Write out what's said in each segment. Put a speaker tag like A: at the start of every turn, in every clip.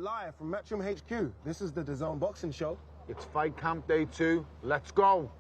A: live from Matchroom HQ. This is the Dazn boxing show.
B: It's Fight Camp Day 2. Let's go.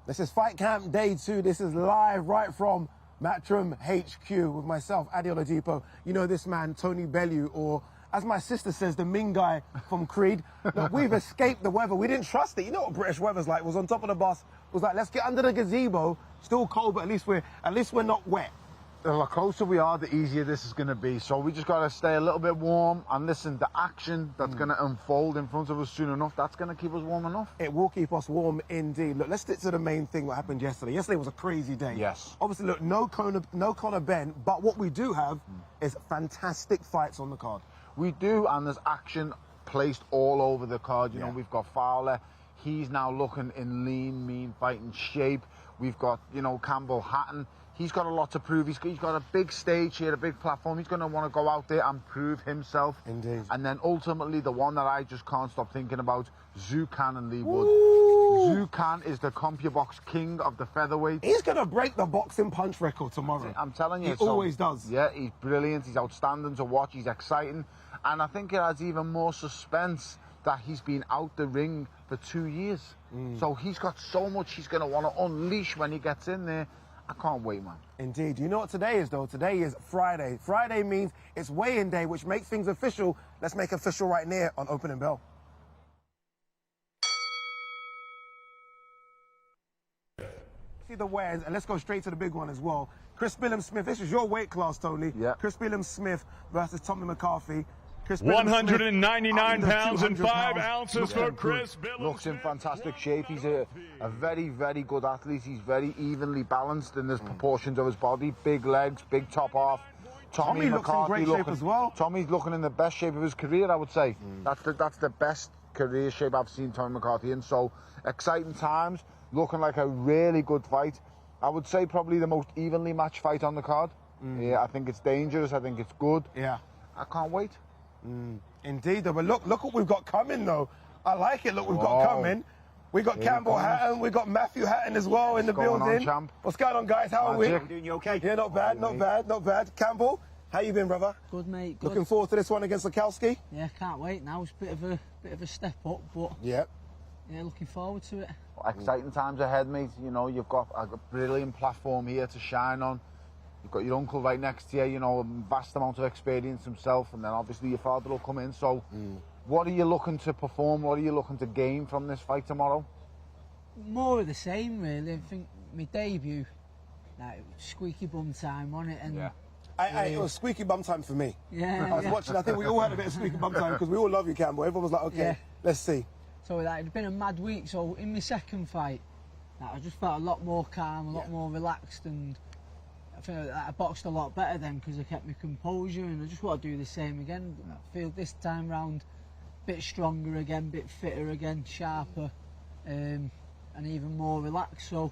A: This is Fight Camp Day 2. This is live right from Matchroom HQ with myself, Adi Oladipo. You know this man, Tony Bellew, or as my sister says, the Ming guy from Creed. Look, we've escaped the weather. We didn't trust it. You know what British weather's like. It was on top of the bus. It was like, let's get under the gazebo. Still cold, but at least we're not wet.
B: The closer we are, the easier this is going to be. So we just got to stay a little bit warm and listen, the action that's going to unfold in front of us soon enough, that's going to keep us warm enough.
A: It will keep us warm indeed. Look, let's stick to the main thing, what happened yesterday. Yesterday was a crazy day.
B: Yes.
A: Obviously, look, no Conor Ben, but what we do have is fantastic fights on the card.
B: We do, and there's action placed all over the card. You know, we've got Fowler. He's now looking in lean, mean fighting shape. We've got, you know, Campbell, Hatton. He's got a lot to prove. He's got a big stage here, a big platform. He's going to want to go out there and prove himself.
A: Indeed.
B: And then ultimately, the one that I just can't stop thinking about, Zucan and Lee Wood. Zucan is the CompuBox king of the featherweight.
A: He's going to break the boxing punch record tomorrow.
B: I'm telling you.
A: He always does.
B: Yeah, he's brilliant. He's outstanding to watch. He's exciting. And I think it adds even more suspense that he's been out the ring for 2 years. So he's got so much he's going to want to unleash when he gets in there. I can't wait, man.
A: Indeed. You know what today is, though? Today is Friday. Friday means it's weigh-in day, which makes things official. Let's make official right near on Opening Bell. See the weigh-ins, and let's go straight to the big one as well. Chris Billam-Smith, this is your weight class, Tony.
B: Yeah.
A: Chris Billam-Smith versus Tommy McCarthy.
C: 199 pounds and 5 ounces for Chris Billam.
B: Looks in fantastic shape. He's a very, very good athlete. He's very evenly balanced in the proportions of his body. Big legs, big top half.
A: Tommy looks in great shape as well.
B: Tommy's looking in the best shape of his career, I would say. That's the best career shape I've seen Tommy McCarthy in. So exciting times, looking like a really good fight. I would say probably the most evenly matched fight on the card. Yeah, I think it's dangerous. I think it's good.
A: Yeah.
B: I can't wait.
A: Indeed, though. But look what we've got coming, though. I like it. Look, we've got coming. We got Campbell Hatton. We got Matthew Hatton as well in the building. What's going on, guys? How are we?
D: Doing you okay?
A: Yeah, not bad, not bad, not bad. Campbell, how you been, brother?
E: Good, mate. Good.
A: Looking forward to this one against Lukowski?
E: Yeah, can't wait. Now it's a bit of a step up, but
A: yeah,
E: looking forward to it.
B: Exciting times ahead, mate. You know, you've got a brilliant platform here to shine on. You've got your uncle right next to you, you know, a vast amount of experience himself, and then obviously your father will come in. So what are you looking to perform? What are you looking to gain from this fight tomorrow?
E: More of the same, really. I think my debut, like, squeaky bum time on it. And
A: it was squeaky bum time for me.
E: Yeah.
A: I was watching, I think we all had a bit of squeaky bum time because we all love you, Campbell. Everyone was like, okay, let's see.
E: So it'd been a mad week. So in my second fight, I just felt a lot more calm, a lot more relaxed, and I feel like I boxed a lot better then because I kept my composure, and I just want to do the same again. I feel this time round a bit stronger again, a bit fitter again, sharper, and even more relaxed. So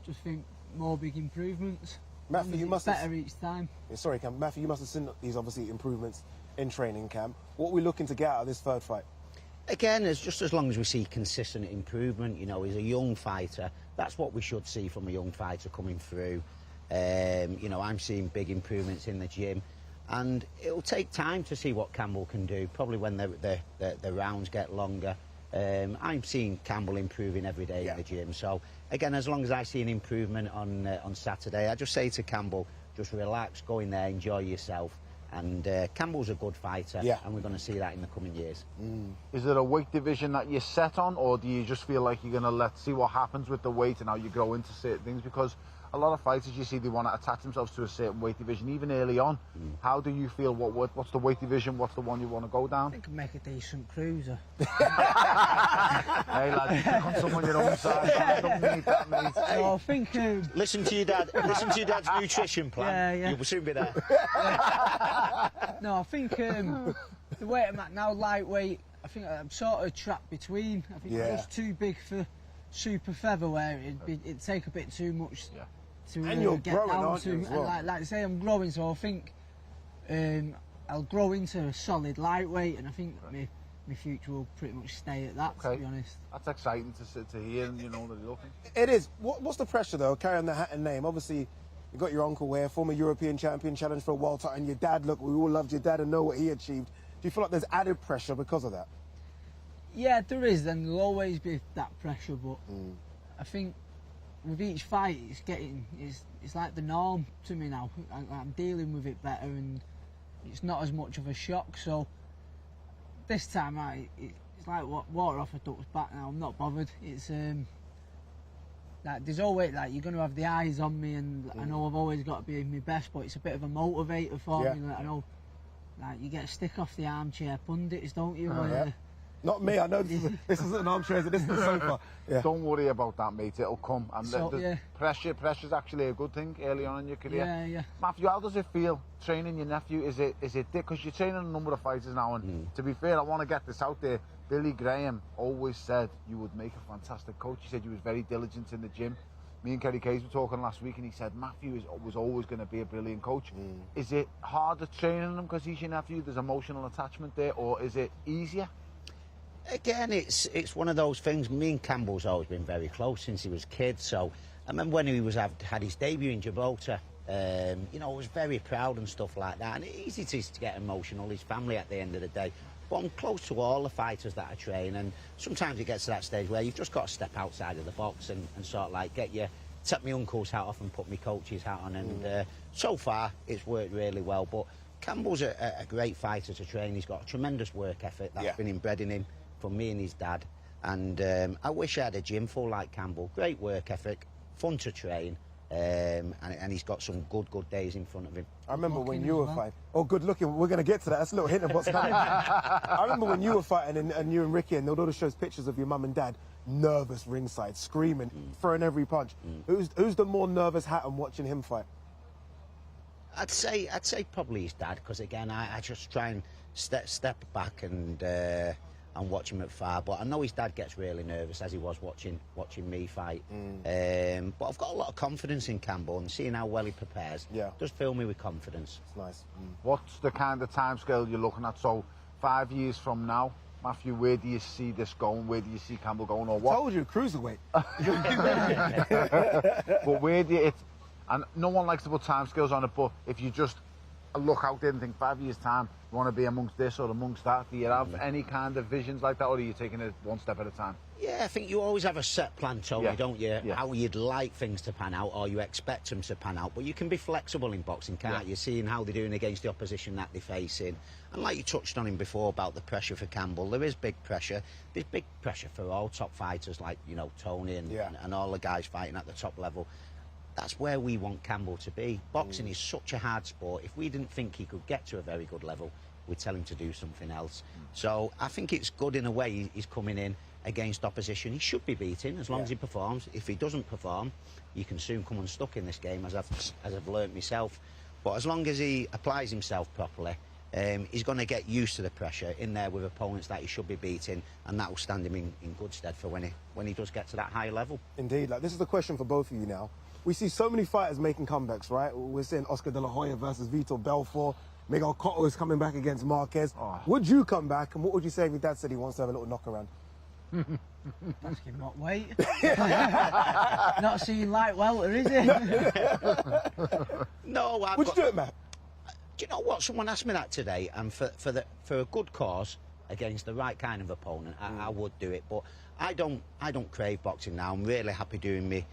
E: just think more big improvements.
A: Matthew, you must
E: better each time.
A: Yeah, sorry, Cam. Matthew, you must have seen these obviously improvements in training camp. What are we looking to get out of this third fight?
D: Again, it's just as long as we see consistent improvement. You know, he's a young fighter. That's what we should see from a young fighter coming through. You know, I'm seeing big improvements in the gym, and it'll take time to see what Campbell can do, probably when the rounds get longer. I'm seeing Campbell improving every day in the gym. So, again, as long as I see an improvement on Saturday, I just say to Campbell, just relax, go in there, enjoy yourself. And Campbell's a good fighter, and we're going to see that in the coming years.
B: Is there a weight division that you're set on, or do you just feel like you're going to see what happens with the weight and how you go into certain things? Because a lot of fighters, you see, they want to attach themselves to a certain weight division, even early on. How do you feel? What's the weight division? What's the one you want to go down?
E: I think I can make a decent cruiser.
B: Hey, lad, pick on someone your own size. I don't need that, mate.
E: So I think...
D: Listen to your dad. Listen to your dad's nutrition plan.
E: Yeah.
D: You'll soon be there.
E: No, I think the weight I'm at now, lightweight, I think I'm sort of trapped between. I think I'm just too big for super featherweight. It'd take a bit too much to
A: And you're
E: get
A: growing,
E: down
A: aren't
E: to.
A: you, as well?
E: And like I say, I'm growing, so I think I'll grow into a solid lightweight, and I think my future will pretty much stay at that.
B: Okay.
E: To be honest.
B: That's exciting to hear, and you know that you're looking.
A: It is. What's the pressure, though, carrying the Hatton name? Obviously, you got your uncle here, former European champion, challenged for a world title, and your dad, look, we all loved your dad and know what he achieved. Do you feel like there's added pressure because of that?
E: Yeah, there is, and there'll always be that pressure, but I think with each fight, it's like the norm to me now. I'm dealing with it better, and it's not as much of a shock. So this time, it's like water off a duck's back now. I'm not bothered. It's like there's always like you're going to have the eyes on me, and I know I've always got to be my best, but it's a bit of a motivator for me. Like, I know, like you get a stick off the armchair pundits, don't you?
A: Not me. I know this isn't an armchair. This is the sofa. Yeah.
B: Don't worry about that, mate. It'll come. And
E: So,
B: pressure's actually a good thing early on in your career.
E: Yeah.
B: Matthew, how does it feel training your nephew? Is it because you're training a number of fighters now? And to be fair, I want to get this out there. Billy Graham always said you would make a fantastic coach. He said you was very diligent in the gym. Me and Kerry Case were talking last week, and he said Matthew was always going to be a brilliant coach. Is it harder training him because he's your nephew? There's emotional attachment there, or is it easier?
D: Again, it's one of those things. Me and Campbell's always been very close since he was a kid. So I remember when he had his debut in Gibraltar. You know, I was very proud and stuff like that. And it's easy to get emotional. His family at the end of the day. But I'm close to all the fighters that I train, and sometimes it gets to that stage where you've just got to step outside of the box and sort of like take my uncle's hat off and put my coach's hat on. And so far, it's worked really well. But Campbell's a great fighter to train. He's got a tremendous work ethic that's been inbred in him from me and his dad, and I wish I had a gym full like Campbell. Great work ethic, fun to train, and he's got some good days in front of him.
A: I remember when you were fighting. Oh, good looking. We're going to get to that. That's a little hint of what's coming. I remember when you were fighting, and you and Ricky, and Nodota shows pictures of your mum and dad, nervous ringside, screaming, throwing every punch. Who's the more nervous Hatton watching him fight?
D: I'd say probably his dad, because again, I just try and step back and watch him at far. But I know his dad gets really nervous, as he was watching me fight. But I've got a lot of confidence in Campbell, and seeing how well he prepares does fill me with confidence.
A: It's nice.
B: What's the kind of timescale you're looking at? So 5 years from now, Matthew, where do you see this going? Where do you see Campbell going, or what?
A: I told you, cruiserweight.
B: But where do you... And no one likes to put timescales on it, but if you just look out there and think 5 years' time, you want to be amongst this or amongst that, do you have any kind of visions like that, or are you taking it one step at a time?
D: Yeah, I think you always have a set plan, Tony, don't you? How you'd like things to pan out, or you expect them to pan out. But you can be flexible in boxing, can't you? Seeing how they're doing against the opposition that they're facing. And like you touched on him before about the pressure for Campbell, there is big pressure. There's big pressure for all top fighters like, you know, Tony and all the guys fighting at the top level. That's where we want Campbell to be. Boxing is such a hard sport. If we didn't think he could get to a very good level, we'd tell him to do something else. So I think it's good in a way he's coming in against opposition. He should be beaten as long as he performs. If he doesn't perform, you can soon come unstuck in this game, as I've learnt myself. But as long as he applies himself properly, he's going to get used to the pressure in there with opponents that he should be beating, and that will stand him in good stead for when he does get to that high level.
A: Indeed. Like, this is the question for both of you now. We see so many fighters making comebacks, right? We're seeing Oscar De La Hoya versus Vitor Belfort. Miguel Cotto is coming back against Marquez. Would you come back, and what would you say if your dad said he wants to have a little knock around?
E: Ask him what weight. Not seeing light welter, is he?
D: No,
A: Would you do it, Matt?
D: Do you know what? Someone asked me that today, and for a good cause against the right kind of opponent, I would do it. But I don't crave boxing now. I'm really happy doing me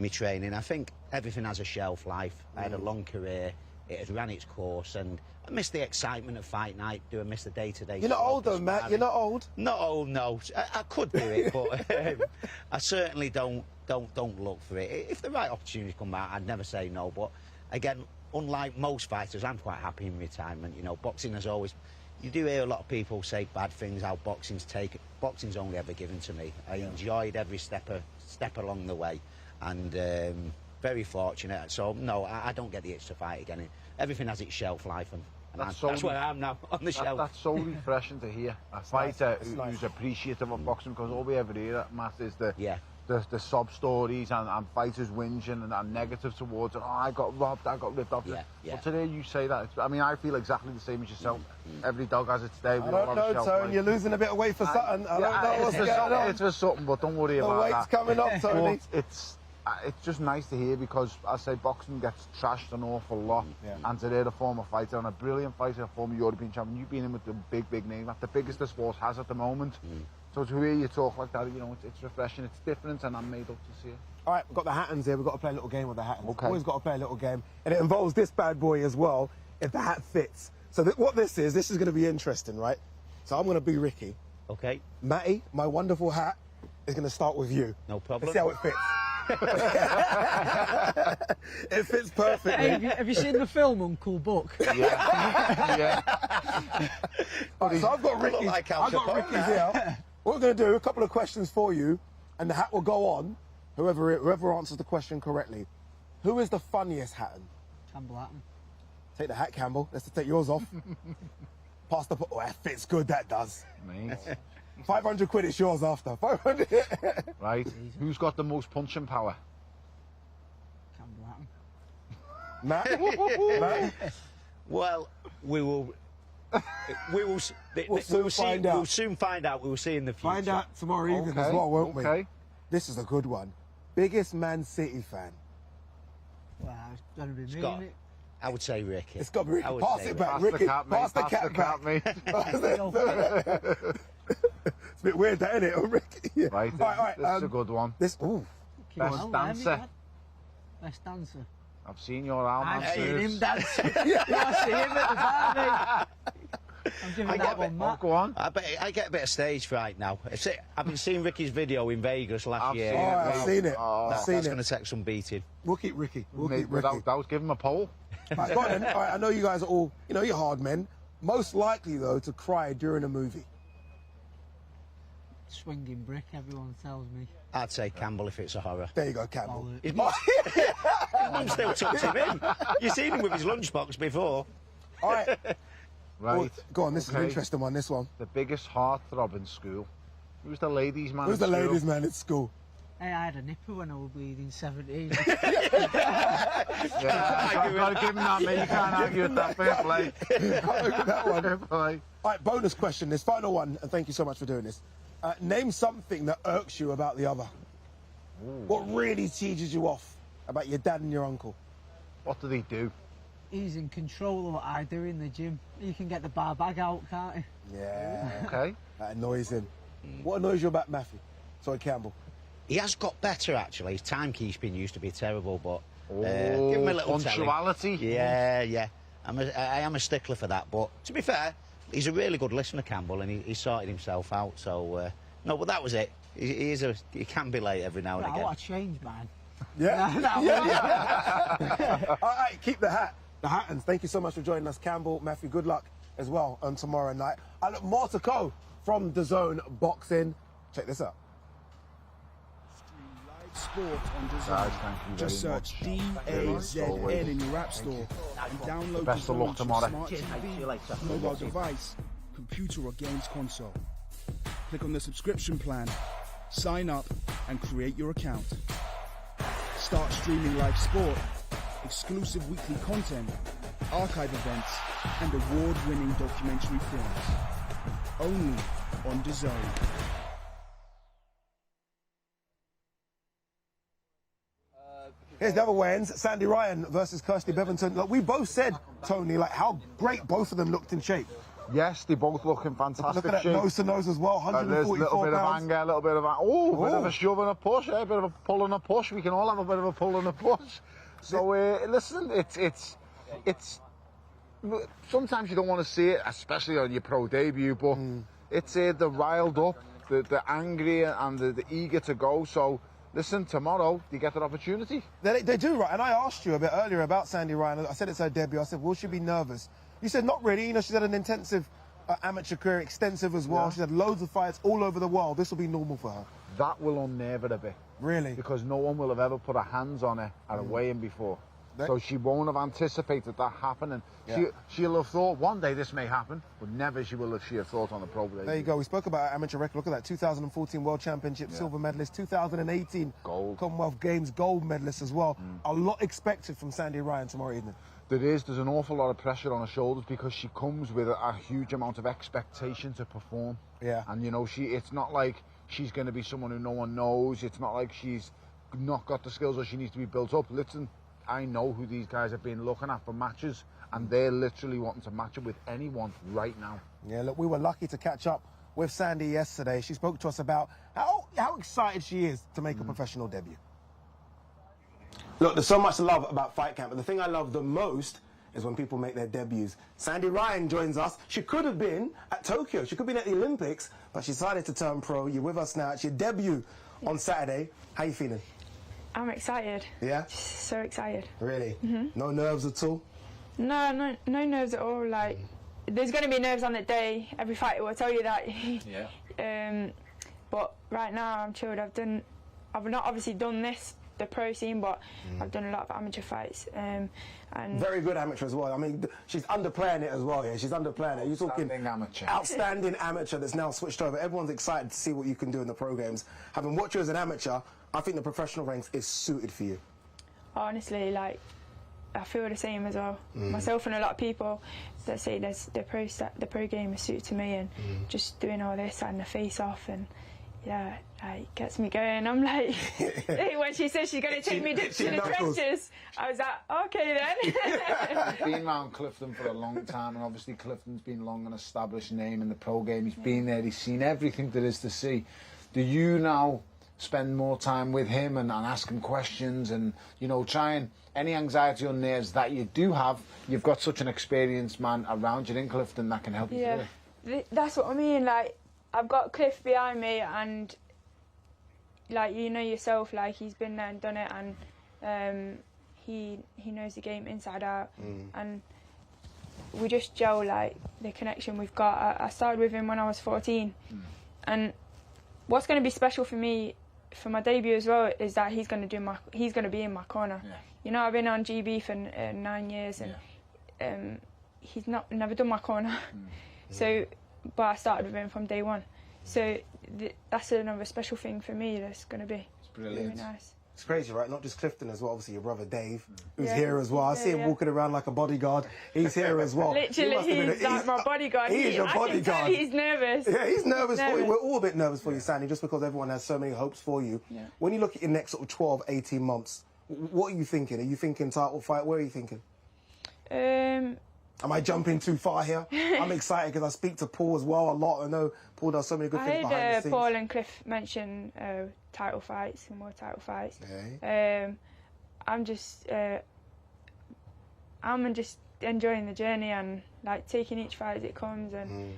D: training. I think everything has a shelf life. I had a long career. It has ran its course, and I miss the excitement of fight night. Do I miss the day-to-day?
A: You're not old though, Matt. You're not old.
D: Not old, no. I could do it, but I certainly don't look for it. If the right opportunity come out, I'd never say no. But again, unlike most fighters, I'm quite happy in retirement. You know, boxing has always... You do hear a lot of people say bad things, how boxing's only ever given to me. I enjoyed every step along the way, and very fortunate. So no, I don't get the itch to fight again. Everything has its shelf life, and that's where I am now, on the shelf.
B: That's so refreshing to hear. A fighter who's appreciative of boxing, because all we ever hear, Matt, is the the sob stories and fighters whinging and negative towards it. Oh, I got robbed, I got ripped off.
D: Yeah, yeah.
B: But today you say that. I mean, I feel exactly the same as yourself. Every dog has its day.
A: I don't know, Tony. You're losing a bit of weight for something. I don't know what's going on.
B: It's for something, but don't worry
A: The
B: about
A: weight's
B: that.
A: coming up, Tony.
B: But it's just nice to hear because, I say, boxing gets trashed an awful lot. And today, the former fighter and a brilliant fighter, a former European champion, you've been in with the big names, the biggest the sport has at the moment. So to hear you talk like that, you know, it's refreshing, it's different, and I'm made up to see it.
A: All right, we've got the Hattons here. We've got to play a little game with the Hattons.
B: Okay.
A: Always got to play a little game. And it involves this bad boy as well, if the hat fits. So what this is going to be interesting, right? So I'm going to be Ricky.
D: Okay.
A: Matty, my wonderful hat, is going to start with you.
D: No problem.
A: Let's see how it fits. It fits perfectly.
E: Hey, have you seen the film Uncle Buck?
B: Yeah.
A: All right, so I've got Ricky's,
D: like Al
A: I've got
D: Capone
A: Ricky's here. What we're going to do, a couple of questions for you, and the hat will go on, whoever answers the question correctly. Who is the funniest Hatton?
E: Campbell Hatton.
A: Take the hat, Campbell. Let's take yours off. Pass the... Oh, that fits good, that does.
B: Mate.
A: 500 quid, it's yours after. 500.
B: Right. Who's got the most punching power?
E: Campbell Hatton.
A: Matt?
D: Well, we will
A: soon find out.
D: We'll soon find out. We'll see in the future.
A: Find out tomorrow evening as well, won't we?
B: Okay.
A: This is a good one. Biggest Man City fan.
E: Well, it's going to be me,
D: Scott.
E: innit?
D: I would say Ricky.
A: It's got to be Ricky.
D: I would
A: Pass
D: say
A: it back,
B: Pass
A: Ricky.
B: the cap, mate.
A: Pass the cap back.
B: mate.
A: It's a bit weird, that, isn't it? Oh, Ricky. Yeah.
B: Right.
A: All right,
B: This is a good one.
A: This. Ooh.
B: Best
E: Well,
B: dancer.
E: Best dancer.
B: I've seen your arm.
E: I've seen
B: moves.
E: him dancing. I see him at the party. I'm giving that one,
B: Oh,
E: Matt.
B: go on.
D: I get a bit of stage fright now. I've been seeing Ricky's video in Vegas last
B: I've
D: year.
B: seen
A: Oh, I've seen it. I've seen
D: That's
A: it.
D: going to take some beating.
A: We'll keep Ricky. We'll
B: Mate,
A: keep Ricky.
B: without doubt, give him a poll.
A: Right, go on then. All right, I know you guys are all, you're hard men. Most likely, though, to cry during a movie.
E: Swinging brick, everyone tells me.
D: I'd say Campbell if it's a horror.
A: There you go, Campbell.
D: His mum still tucked him in. You've seen him with his lunchbox before.
A: All right.
B: Right.
A: Well, go on, this is an
B: Okay.
A: interesting one, this one.
B: The biggest heartthrob in school. Who's the ladies' man?
A: Who's
B: in
A: the
B: school?
A: ladies' man at school?
E: Hey, I had a nipper when I was bleeding 17.
B: Yeah, I've got to give him that, mate. You can't argue with that. Fair play.
A: That one.
B: Fair play.
A: All right, bonus question, this final one, and thank you so much for doing this. Name something that irks you about the other. What really teases you off about your dad and your uncle?
B: What do they do?
E: He's in control of what I do in the gym. You can get the bar bag out, can't he?
A: Yeah,
B: Okay.
A: that annoys him. What annoys you about Matthew? Sorry, Campbell.
D: He has got better, actually. His timekeeping used to be terrible, but
B: Oh,
D: give him a little telling.
B: punctuality.
D: Yeah. I am a stickler for that, but to be fair, he's a really good listener, Campbell, and he sorted himself out, so... no, but that was it. He can be late every now and
E: I
D: again.
E: want to change, man.
A: Yeah?
E: Yeah.
A: All right, keep the hat. The Hattons, thank you so much for joining us. Campbell, Matthew, good luck as well on tomorrow night. And look, more to go from Dazn Boxing. Check this out.
F: Sport on
B: Guys,
F: Dazn.
B: thank you
F: Just
B: very
F: search
B: much.
F: DAZN in your app store and download
B: Best of
F: Dazn
B: luck
F: to
B: tomorrow.
F: smart TV, mobile device, computer or games console. Click on the subscription plan, sign up and create your account. Start streaming live sport, exclusive weekly content, archive events and award-winning documentary films. Only on Dazn.
A: Here's the other weigh-ins. Sandy Ryan versus Kirsty Bevington. Look, we both said, Tony, like how great both of them looked in shape.
B: Yes, they both look in fantastic
A: Look at that
B: shape.
A: nose to nose as well,
B: There's a
A: 144
B: little bit of
A: pounds.
B: anger, a little bit of bit of
A: Oh.
B: a shove and a push, a bit of a pull and a push. We can all have a bit of a pull and a push. So listen, it's sometimes you don't want to see it, especially on your pro debut, but it's the riled up, the angry and the eager to go. So listen, tomorrow you get that opportunity.
A: They do, right? And I asked you a bit earlier about Sandy Ryan. I said it's her debut. I said, will she be nervous? You said not really. She's had an intensive amateur career, extensive as well.
B: Yeah.
A: She's had loads of fights all over the world. This will be normal for her.
B: That will unnerve her a bit.
A: Really?
B: Because no one will have ever put a hands on her at a weigh-in before. So she won't have anticipated that happening.
A: Yeah.
B: She'll have thought one day this may happen, but never she have thought on the pro debut.
A: There you go. We spoke about amateur record. Look at that. 2014 World Championship silver medalist. 2018
B: gold
A: Commonwealth Games gold medalist as well. A lot expected from Sandy Ryan tomorrow evening.
B: There's an awful lot of pressure on her shoulders because she comes with a huge amount of expectation to perform.
A: Yeah.
B: And you know, it's not like she's going to be someone who no one knows. It's not like she's not got the skills or she needs to be built up. Listen, I know who these guys have been looking at for matches, and they're literally wanting to match up with anyone right now.
A: Yeah, look, we were lucky to catch up with Sandy yesterday. She spoke to us about how excited she is to make a professional debut. Look, there's so much love about Fight Camp, but the thing I love the most is when people make their debuts. Sandy Ryan joins us. She could have been at Tokyo. She could have been at the Olympics, but she decided to turn pro. You're with us now. It's your debut on Saturday. How you feeling?
G: I'm excited.
A: Yeah?
G: So excited.
A: Really? No nerves at all?
G: No nerves at all. Like, there's going to be nerves on the day. Every fighter will tell you that.
B: Yeah.
G: But right now I'm chilled. I've not obviously done the pro scene, but I've done a lot of amateur fights. And
A: very good amateur as well. I mean, she's underplaying it as well. Yeah, she's underplaying it. You're talking outstanding amateur that's now switched over. Everyone's excited to see what you can do in the pro games. Having watched you as an amateur, I think the professional ranks is suited for you.
G: Honestly, like, I feel the same as well. Myself and a lot of people that say the pro game is suited to me, and just doing all this and the face off, and yeah, like, gets me going. I'm like, when she says she's going to take me to the trenches, I was like, okay then.
B: Been around Clifton for a long time, and obviously Clifton's been long an established name in the pro game. He's been there, he's seen everything there is to see. Do you now spend more time with him and ask him questions, and, you know, trying any anxiety or nerves that you do have? You've got such an experienced man around you in Clifton that can help you through it.
G: That's what I mean. Like, I've got Cliff behind me, and like, you know yourself, like, he's been there and done it, and he knows the game inside out, and we just gel, like, the connection we've got. I started with him when I was 14, and what's going to be special for me for my debut as well is that he's going to be in my corner. You know, I've been on GB for 9 years, and he's never done my corner. So, but I started with him from day one. So that's another special thing for me. That's going to be really nice.
A: It's crazy, right? Not just Clifton as well. Obviously, your brother Dave, who's here as well. I see him walking around like a bodyguard. He's here as well.
G: Literally, he's like my bodyguard.
A: He is your bodyguard.
G: I can tell he's nervous.
A: Yeah, he's nervous for you. We're all a bit nervous for you, Sandy, just because everyone has so many hopes for you. When you look at your next sort of 12, 18 months, what are you thinking? Are you thinking title fight? Where are you thinking? Am I jumping too far here? I'm excited because I speak to Paul as well a lot. I know Paul does so many good things behind the scenes.
G: Paul and Cliff mention title fights and more title fights. I'm just enjoying the journey and, like, taking each fight as it comes, and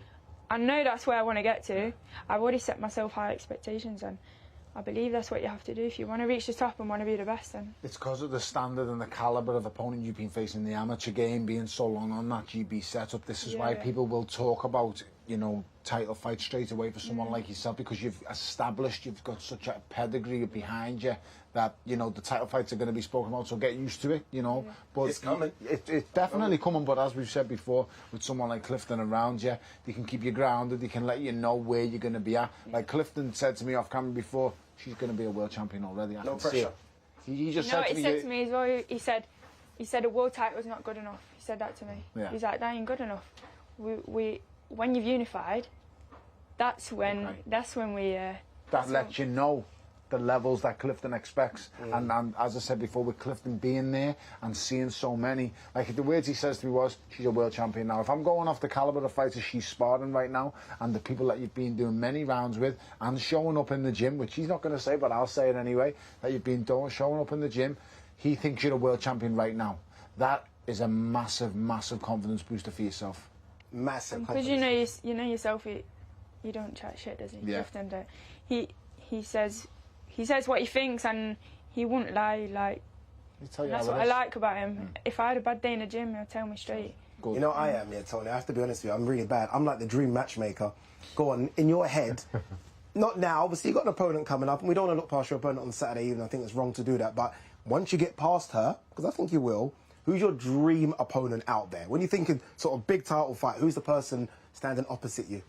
G: I know that's where I want to get to. I've already set myself high expectations, and I believe that's what you have to do if you want to reach the top and want to be the best. Then
B: it's because of the standard and the calibre of opponent you've been facing in the amateur game, being so long on that GB setup. This is why people will talk about, you know, title fight straight away for someone like yourself, because you've got such a pedigree behind you that, you know, the title fights are going to be spoken about, so get used to it, you know. But
A: it's coming.
B: It's definitely coming, but as we've said before, with someone like Clifton around you, they can keep you grounded, they can let you know where you're going to be at. Like Clifton said to me off camera before, she's going to be a world champion already. I
A: no
B: can
A: pressure.
B: see it. He just
G: said
B: to
G: me as well. He said a world title is not good enough. He said that to me. He's like, that ain't good enough. When you've unified, that's when we.
B: That lets you know the levels that Clifton expects, and as I said before, with Clifton being there and seeing so many, like, the words he says to me was, she's a world champion now. If I'm going off the calibre of fighters she's sparring right now, and the people that you've been doing many rounds with and showing up in the gym, which he's not going to say, but I'll say it anyway, that you've been showing up in the gym, he thinks you're a world champion right now. That is a massive, massive confidence booster for yourself.
A: Massive.
G: Because you know yourself, you don't chat shit, does he? Clifton, he says what he thinks, and he won't lie. Like, that's what I like about him. If I had a bad day in the gym, he'll tell me straight.
A: Good. You know, I am, Tony. I have to be honest with you. I'm really bad. I'm like the dream matchmaker. Go on, in your head. Not now. Obviously, you've got an opponent coming up, and we don't want to look past your opponent on Saturday evening. I think it's wrong to do that. But once you get past her, because I think you will, who's your dream opponent out there? When you're thinking sort of big title fight, who's the person standing opposite you?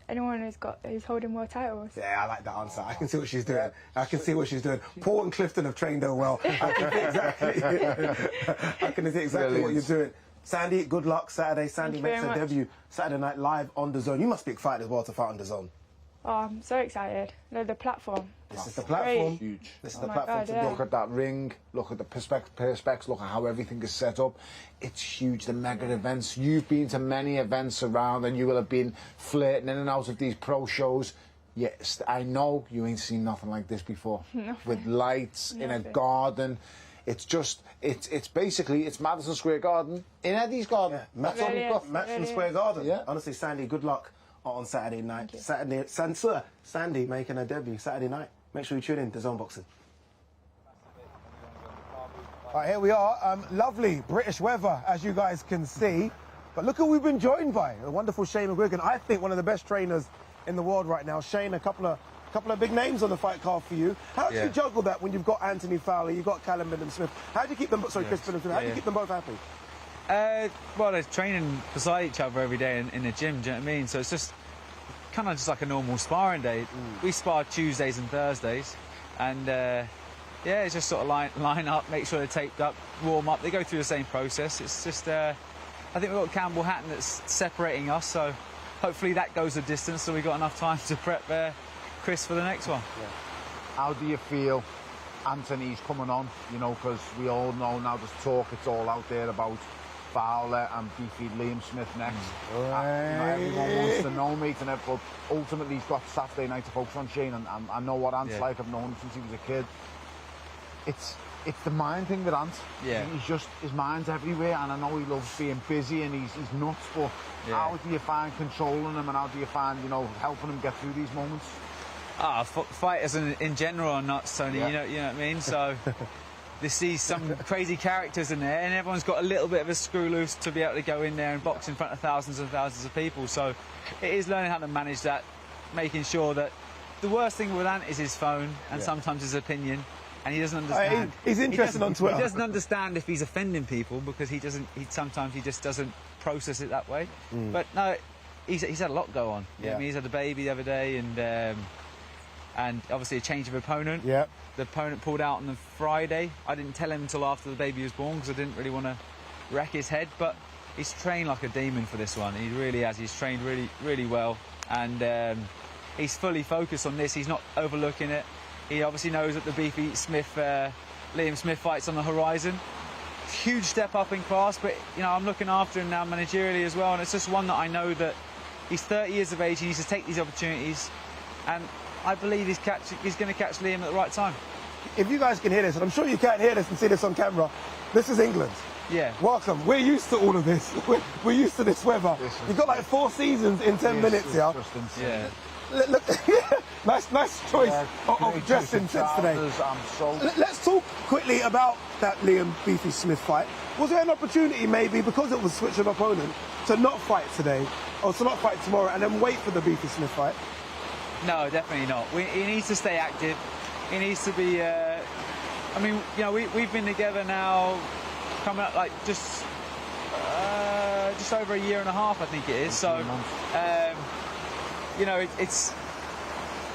G: Anyone who's holding more titles.
A: Yeah, I like that answer. I can see what she's doing. I can see what she's doing. Paul and Clifton have trained her well. I can see exactly what you're doing. Sandy, good luck Saturday. Sandy makes her debut Saturday night live on DAZN. You must be excited as well to fight on DAZN.
G: Oh, I'm so excited. The platform.
A: This is the platform.
B: Huge.
A: This is the platform to
B: look at that ring, look at the perspex, look at how everything is set up. It's huge, the mega events. You've been to many events around and you will have been flirting in and out of these pro shows. Yes, I know you ain't seen nothing like this before. With lights, in a garden. It's just, it's basically, it's Madison Square Garden in Eddie's Garden.
A: Yeah. Madison Square Garden. Yeah. Honestly, Sandy, good luck on Saturday night. Sandy making her debut Saturday night. Make sure you tune in to DAZN Boxing. All right, here we are. Lovely British weather, as you guys can see. But look who we've been joined by. The wonderful Shane McGuigan. I think one of the best trainers in the world right now. Shane, a couple of big names on the fight card for you. How do you juggle that when you've got Anthony Fowler, you've got Callum Smith? How do you keep them? Sorry, Chris Smith. How do you keep them both happy?
H: Well, they're training beside each other every day in the gym, do you know what I mean? So it's just kind of just like a normal sparring day. We spar Tuesdays and Thursdays, and yeah, it's just sort of line up, make sure they're taped up, warm up. They go through the same process. It's just, I think we've got Campbell, Hatton that's separating us, so hopefully that goes the distance, so we've got enough time to prep Chris for the next one. Yeah.
B: How do you feel Anthony's coming on? You know, because we all know now there's talk, it's all out there about Fowler and beefy Liam Smith next. You know, everyone wants to know, mate, but ultimately he's got Saturday night to focus on, Shane, and I know what Ant's like. I've known him since he was a kid. It's the mind thing with Ant. Yeah. He's just, his mind's everywhere, and I know he loves being busy and he's nuts, but how do you find controlling him, and how do you find, you know, helping him get through these moments?
H: Fighters in general are nuts, Tony, you know what I mean? So they see some crazy characters in there, and everyone's got a little bit of a screw loose to be able to go in there and box in front of thousands and thousands of people. So it is learning how to manage that, making sure that the worst thing with Ant is his phone and sometimes his opinion, and he doesn't understand.
A: He's interested on Twitter.
H: He doesn't understand if he's offending people because sometimes he just doesn't process it that way. But no, he's had a lot go on. You know what I mean? He's had a baby the other day, and obviously a change of opponent. Yeah. The opponent pulled out on the Friday. I didn't tell him until after the baby was born because I didn't really want to wreck his head, but he's trained like a demon for this one. He really has. He's trained really, really well, and he's fully focused on this. He's not overlooking it. He obviously knows that the beefy Liam Smith fight's on the horizon. Huge step up in class, but you know, I'm looking after him now managerially as well, and it's just one that I know that he's 30 years of age. He needs to take these opportunities, and I believe he's going to catch Liam at the right time.
A: If you guys can hear this, and I'm sure you can't hear this and see this on camera, this is England.
H: Yeah.
A: Welcome. We're used to all of this. We're used to this weather. You've got like 4 seasons in 10 minutes, yeah?
B: Yeah.
A: Look, nice choice of dressing sense today. Let's talk quickly about that Liam Beefy Smith fight. Was there an opportunity maybe, because it was switch of opponent, to not fight today, or to not fight tomorrow and then wait for the Beefy Smith fight?
H: No, definitely not. He needs to stay active. He needs to be. I mean, you know, we've been together now, coming up like just over a year and a half, I think it is. So, you know,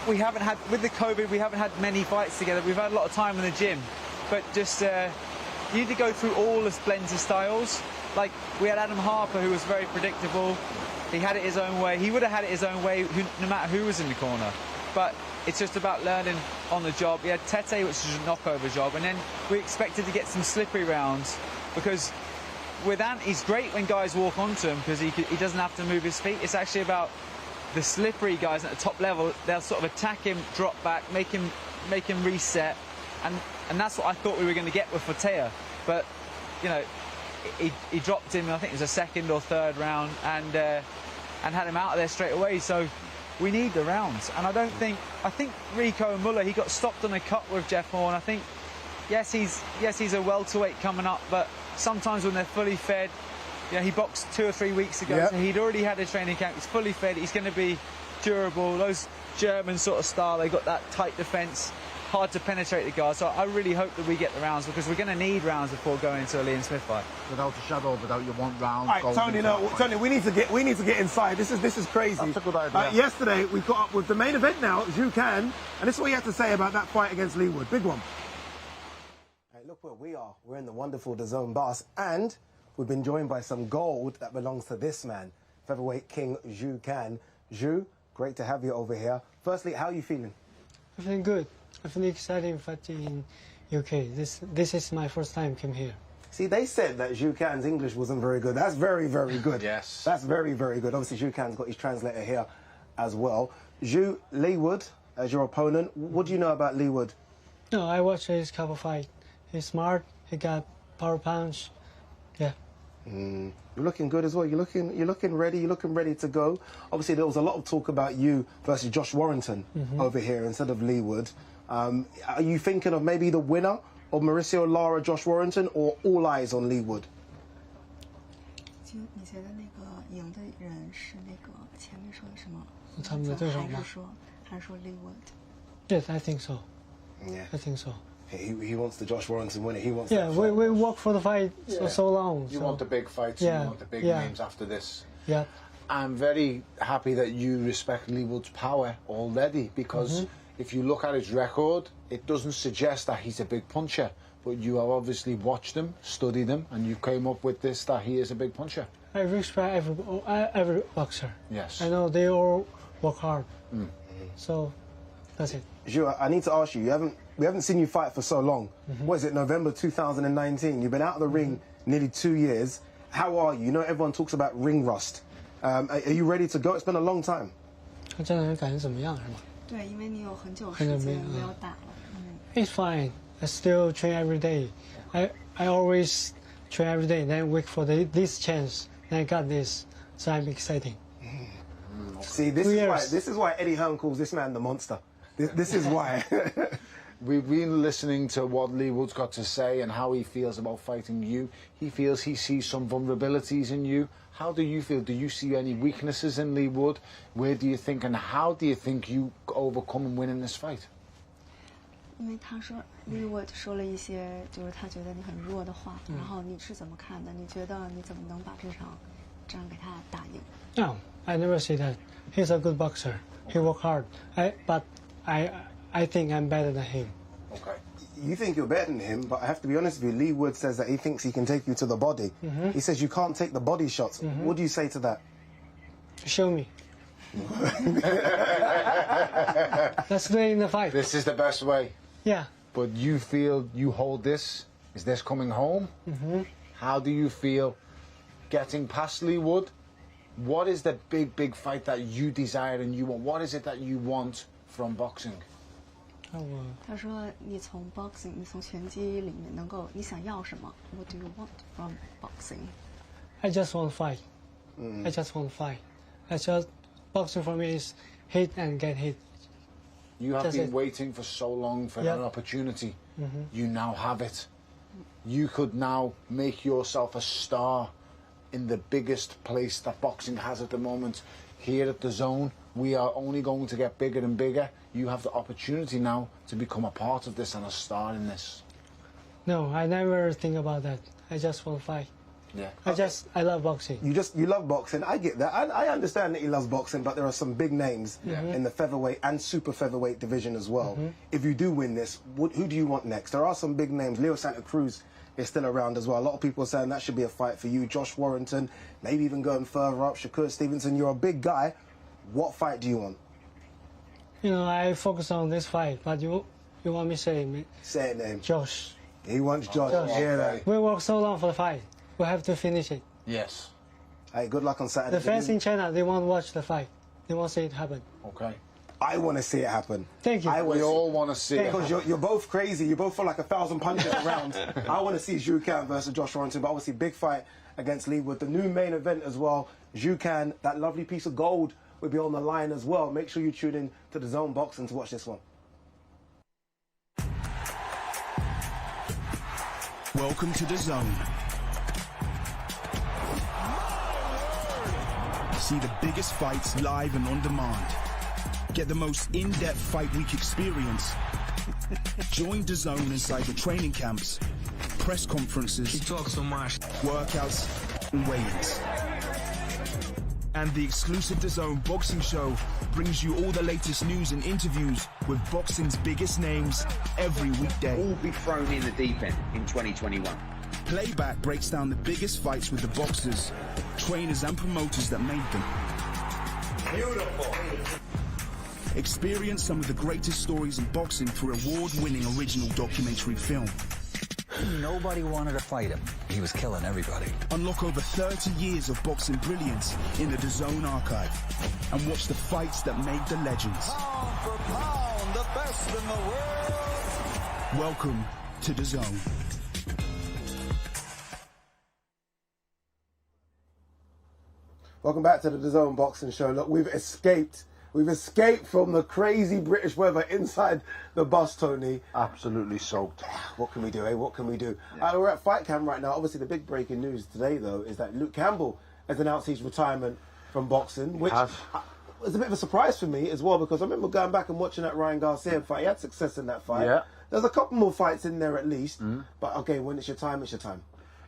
H: we haven't had, with the COVID, we haven't had many fights together. We've had a lot of time in the gym, but just you need to go through all the blends of styles. Like we had Adam Harper, who was very predictable. He had it his own way. He would have had it his own way no matter who was in the corner. But it's just about learning on the job. He had Tete, which was a knockover job, and then we expected to get some slippery rounds because with Ant, he's great when guys walk onto him because he doesn't have to move his feet. It's actually about the slippery guys at the top level. They'll sort of attack him, drop back, make him reset, and that's what I thought we were going to get with Fortea. But you know, he dropped him. I think it was a 2nd or 3rd round, and had him out of there straight away. So we need the rounds, and I think Rico Muller, he got stopped on a cut with Jeff Horn. I think yes he's a welterweight coming up, but sometimes when they're fully fed, you know, he boxed 2 or 3 weeks ago, so he'd already had a training camp. He's fully fed. He's going to be durable. Those German sort of style, they got that tight defence. hard to penetrate the guard. So I really hope that we get the rounds, because we're going to need rounds before going into a Liam Smith fight.
B: Without a shadow of a doubt, you want rounds.
A: All right, Tony, Tony, we need to get inside. This is crazy.
B: That's a good idea.
A: Yesterday we caught up with the main event now, Can, and this is what you have to say about that fight against Lee Wood. Big one. Hey, look where we are. We're in the wonderful Dazn bus, and we've been joined by some gold that belongs to this man, featherweight king Can. Great to have you over here. Firstly, how are you feeling?
I: I feel good. I feel excited fighting in UK. This is my first time came here.
A: See, they said that Can's English wasn't very good. That's very, very good.
B: Yes.
A: That's very, very good. Obviously, Can's got his translator here as well. Lee Wood as your opponent. What do you know about Lee Wood?
I: No, I watched his couple fight. He's smart. He got power punch. Yeah.
A: You're looking good as well. You're looking ready. You're looking ready to go. Obviously, there was a lot of talk about you versus Josh Warrington over here instead of Lee Wood. Are you thinking of maybe the winner of Mauricio Lara, Josh Warrington, or all eyes on Lee Wood?
J: 你觉得那个赢的人是那个前面说的什么？
I: 他们的对手吗？
J: 还是说 Lee Wood?
I: Yes, I think so.
A: Yeah.
I: I think so.
A: He wants the Josh Warrington winner. He wants.
I: Yeah, we work for the fight for so long.
B: You
I: so.
B: want the big fights,
I: Yeah,
B: you want the big
I: yeah.
B: names after this.
I: Yeah.
B: I'm very happy that you respect Lee Wood's power already, because if you look at his record, it doesn't suggest that he's a big puncher. But you have obviously watched him, studied him, and you came up with this, that he is a big puncher.
I: I respect every boxer.
B: Yes.
I: I know they all work hard. So that's it.
A: Zhu, I need to ask you. We haven't seen you fight for so long. What is it? November 2019. You've been out of the ring nearly 2 years. How are you? You know everyone talks about ring rust. Are you ready to go? It's been a long time.
I: 他这两人感觉怎么样是吗？
J: 对，因为你有很久时间没有打了。
I: It's fine. I still train every day. I always train every day. Then wait for this chance. Then I got this, so I'm excited.
A: See, this is why Eddie Hearn calls this man the monster. This is why.
B: We've been listening to what Lee Wood's got to say and how he feels about fighting you. He feels he sees some vulnerabilities in you. How do you feel? Do you see any weaknesses in Lee Wood? Where do you think, and how do you think you overcome and win in this fight?
J: 因为他说 Lee Wood 说了一些就是他觉得你很弱的话，然后你是怎么看的？你觉得你怎么能把这场仗给他打赢？
I: No, I never say that. He's a good boxer. He work hard. But I think I'm better than him.
A: Okay. You think you're better than him, but I have to be honest with you. Lee Wood says that he thinks he can take you to the body. He says you can't take the body shots. What do you say to that?
I: Show me. Let's play in the fight.
B: This is the best way.
I: Yeah.
B: But you feel you hold this? Is this coming home? How do you feel getting past Lee Wood? What is the big fight that you desire and you want? What is it that you want from boxing?
J: 他说你从 boxing， 你从拳击里面能够，你想要什么 ？What do you want from boxing?
I: I just want to fight. I just want to fight. Boxing for me is hit and get hit.
B: You have been waiting for so long for an opportunity. You now have it. You could now make yourself a star in the biggest place that boxing has at the moment. Here at Dazn, we are only going to get bigger and bigger. You have the opportunity now to become a part of this and a star in this.
I: No, I never think about that. I just want to fight.
B: Yeah.
I: I love boxing.
A: You love boxing. I get that. I understand that he loves boxing, but there are some big names in the featherweight and super featherweight division as well. If you do win this, who do you want next? There are some big names. Leo Santa Cruz is still around as well. A lot of people are saying that should be a fight for you. Josh Warrington, maybe even going further up. Shakur Stevenson, you're a big guy. What fight do you want?
I: You know, I focus on this fight, but you want me to say
A: Say it, name.
I: Josh.
A: He wants Josh. Hear that.
I: We worked so long for the fight. We have to finish it.
B: Yes.
A: Hey, good luck on Saturday.
I: The fans in China, they want to watch the fight. They want to see it happen.
B: Okay.
A: I want to see it happen.
I: Thank you.
B: We all want to see it.
A: Because you're both crazy. You both feel like 1,000 punches around. I want to see Can versus Josh Warrington, but obviously big fight against Lee Wood. The new main event as well. Can, that lovely piece of gold will be on the line as well. Make sure you tune in to the Dazn Boxing to watch this one.
F: Welcome to Dazn. See the biggest fights live and on demand. Get the most in-depth fight week experience Join Dazn inside the training camps, press conferences,
K: He talks so much.
F: workouts, and weigh-ins. And the exclusive Dazn boxing show brings you all the latest news and interviews with boxing's biggest names every weekday.
L: All be thrown in the deep end in 2021.
F: Playback breaks down the biggest fights with the boxers, trainers and promoters that made them.
K: Beautiful.
F: Experience some of the greatest stories in boxing through award-winning original documentary film.
M: Nobody wanted to fight him. He was killing everybody.
F: Unlock over 30 years of boxing brilliance in the Dazn archive and watch the fights that made the legends.
K: Pound for pound, the best in the world.
F: Welcome to Dazn.
A: Welcome back to the Dazn Boxing Show. Look, we've escaped from the crazy British weather inside the bus, Tony.
B: Absolutely soaked.
A: What can we do, eh? What can we do? We're at Fight Camp right now. Obviously, the big breaking news today, though, is that Luke Campbell has announced his retirement from boxing, which was a bit of a surprise for me as well, because I remember going back and watching that Ryan Garcia fight. He had success in that fight.
B: Yeah.
A: There's a couple more fights in there at least. But, okay, when it's your time, it's your time.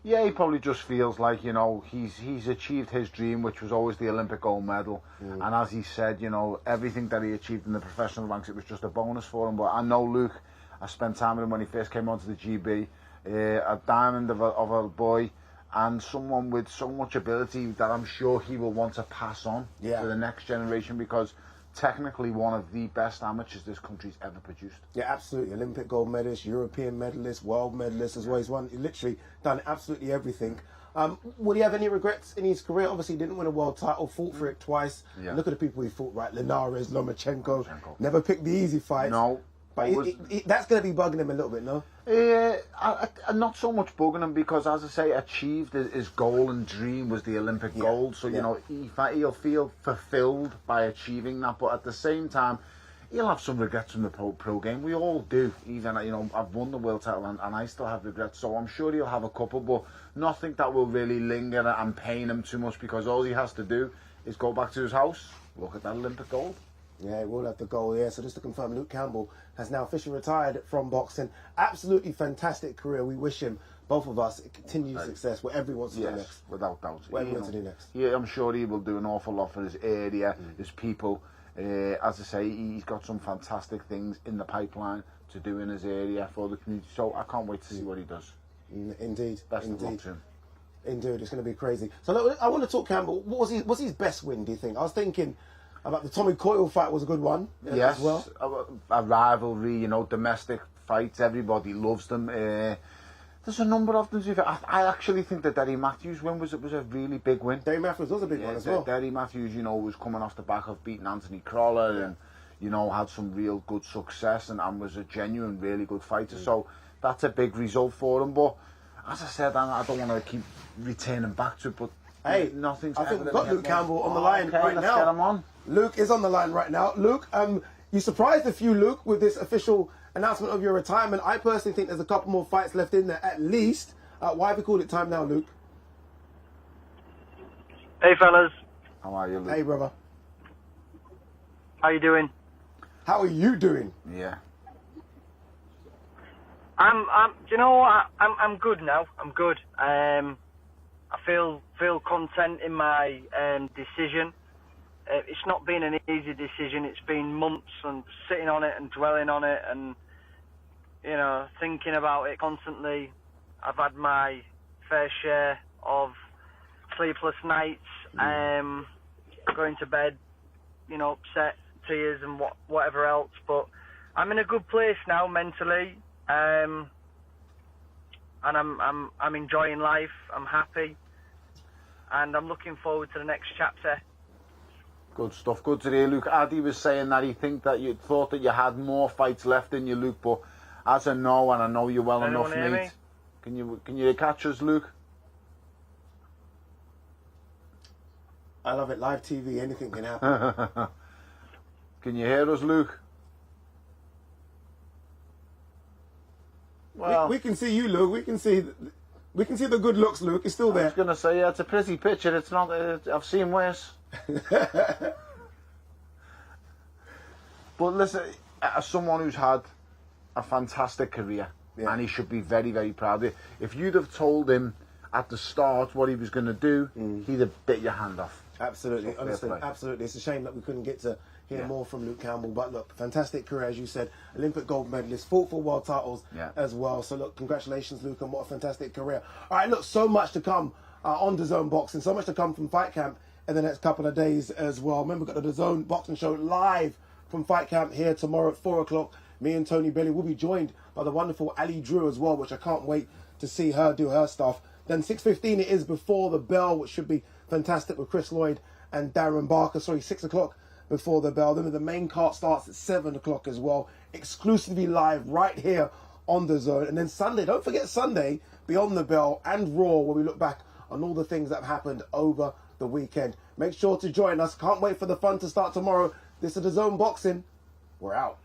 B: Yeah, he probably just feels like, you know, he's achieved his dream, which was always the Olympic gold medal. And as he said, you know, everything that he achieved in the professional ranks, it was just a bonus for him. But I know Luke, I spent time with him when he first came onto the GB, a diamond of a boy, and someone with so much ability that I'm sure he will want to pass on to the next generation, because technically one of the best amateurs this country's ever produced.
A: Yeah, absolutely. Olympic gold medalist, European medalist, world medalist as well. He's literally done absolutely everything. Would he have any regrets in his career? Obviously, he didn't win a world title, fought for it twice.
B: Yeah.
A: Look at the people he fought, right? Linares, Lomachenko. Never picked the easy fights.
B: No.
A: But that's going to be bugging him a little bit, no?
B: Not so much bugging him, because, as I say, achieved his goal and dream was the Olympic gold. So, you know, he'll feel fulfilled by achieving that. But at the same time, he'll have some regrets from the pro game. We all do. Even, you know, I've won the world title and I still have regrets. So I'm sure he'll have a couple, but nothing that will really linger and pain him too much, because all he has to do is go back to his house, look at that Olympic gold.
A: Yeah, we'll have the goal, yeah. So just to confirm, Luke Campbell has now officially retired from boxing. Absolutely fantastic career. We wish him, both of us, continued success, whatever he wants to do next.
B: Without doubt.
A: Whatever he wants to do next.
B: Yeah, I'm sure he will do an awful lot for his area, his people. As I say, he's got some fantastic things in the pipeline to do in his area for the community. So I can't wait to see what he does.
A: Indeed.
B: Best of luck to him.
A: Indeed, it's going to be crazy. So look, I want to talk Campbell. What was his best win, do you think? I was thinking about the Tommy Coyle fight was a good one as well.
B: A rivalry, you know, domestic fights. Everybody loves them. There's a number of them. I actually think the Derry Matthews win was a really big win.
A: Derry Matthews was a big one as well.
B: Derry Matthews, you know, was coming off the back of beating Anthony Crawler and, you know, had some real good success and was a genuine, really good fighter. So that's a big result for him. But as I said, I don't want to keep returning back to it, but
A: hey,
B: nothing's
A: I think we've got Luke Campbell on the line right
B: let's
A: now.
B: Get him on.
A: Luke is on the line right now. Luke, you surprised a few, Luke, with this official announcement of your retirement. I personally think there's a couple more fights left in there at least. Why have we called it time now, Luke?
N: Hey, fellas.
B: How are you, Luke?
A: Hey, brother.
N: How you doing?
A: How are you doing?
B: Yeah.
N: Do you know what? I'm good now. I'm good. I feel content in my decision. It's not been an easy decision. It's been months and sitting on it and dwelling on it and, you know, thinking about it constantly. I've had my fair share of sleepless nights, going to bed, you know, upset, tears and whatever else. But I'm in a good place now mentally, and I'm enjoying life. I'm happy, and I'm looking forward to the next chapter.
B: Good stuff. Good to hear, Luke. Addy was saying that he thought that you had more fights left in you, Luke. But as I know, and I know you well enough, mate. Can you catch us, Luke?
A: I love it. Live TV, anything can happen.
B: Can you hear us, Luke?
A: Well, we can see you, Luke. We can see the good looks, Luke. It's still there.
B: I was going to say, yeah, it's a pretty picture. It's not. I've seen worse. But listen, as someone who's had a fantastic career, and he should be very, very proud of it. If you'd have told him at the start what he was going to do, he'd have bit your hand off.
A: Absolutely, honestly, absolutely. It's a shame that we couldn't get to hear more from Luke Campbell, but look, fantastic career, as you said, Olympic gold medalist, fought for world titles as well. So look, congratulations, Luke, and what a fantastic career. All right, look, so much to come on DAZN Boxing, so much to come from Fight Camp in the next couple of days as well. Remember, we've got the DAZN Boxing Show live from Fight Camp here tomorrow at 4 o'clock. Me and Tony Bellew will be joined by the wonderful Ali Drew as well, which I can't wait to see her do her stuff. Then 6:15 it is Before the Bell, which should be fantastic with Chris Lloyd and Darren Barker. Sorry, 6 o'clock Before the Bell. Then the main card starts at 7 o'clock as well, exclusively live right here on the DAZN. And then Sunday, don't forget Sunday, Beyond the Bell and Raw, where we look back on all the things that have happened over the weekend. Make sure to join us. Can't wait for the fun to start tomorrow. This is DAZN Boxing. We're out.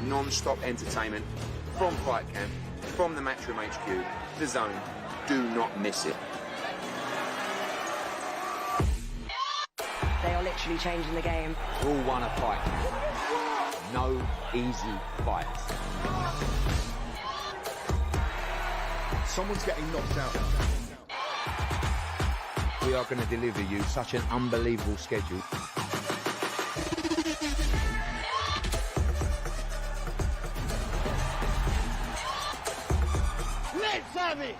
O: Non-stop entertainment from Fight Camp, from the Matchroom HQ, DAZN. Do not miss it.
P: They are literally changing the game.
O: We all want to fight. No easy fights.
F: Someone's getting knocked out.
O: We are going to deliver you such an unbelievable schedule.
K: Let's have it!